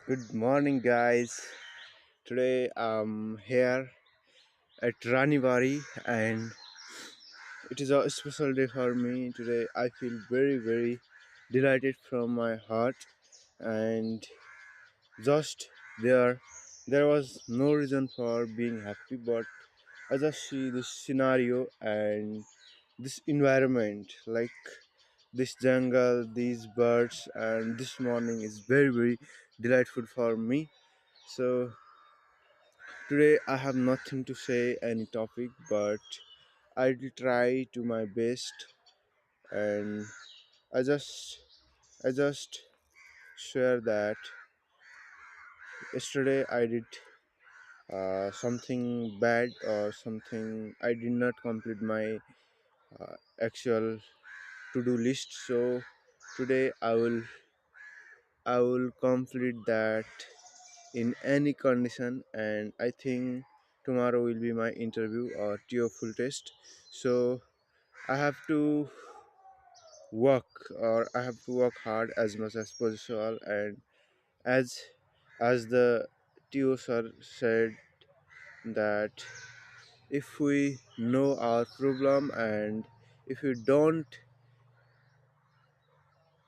Good morning, guys. Today I'm here at Ranibari, and it is a special day for me. Today I feel very delighted from my heart, and just there, there was no reason for being happy, but I just see this scenario and this environment, like this jungle, these birds, and this morning is very delightful for me. So today I have nothing to say any topic, but I will try to my best, and I just I just share that yesterday I did something bad or something. I did not complete my actual to-do list. So today I will complete that in any condition, and I think tomorrow will be my interview or TOEFL test. So I have to I have to work hard as much as possible, and as the TO sir said that if we know our problem and if we don't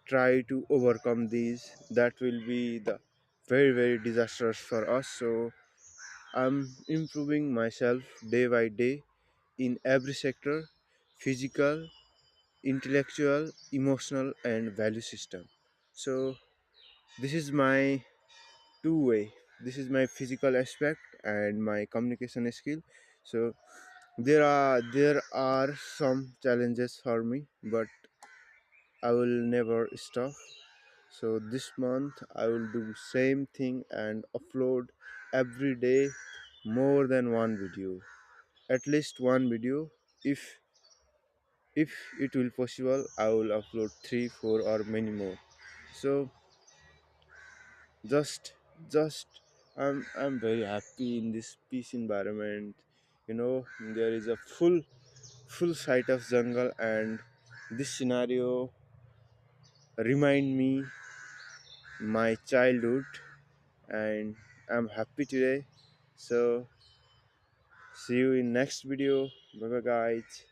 try to overcome these, that will be the very disastrous for us. So I'm improving myself day by day in every sector: physical, intellectual, emotional, and value system. So this is my two way. This is my physical aspect and my communication skill. So there are some challenges for me, but I will never stop. So this month I will do same thing and upload every day more than one video, at least one video. If if it will possible, I will upload 3 4 or many more. So just just I'm very happy in this peace environment. There is a full sight of jungle, and this scenario remind me my childhood, and I'm happy today. So see you in next video. Bye bye, guys.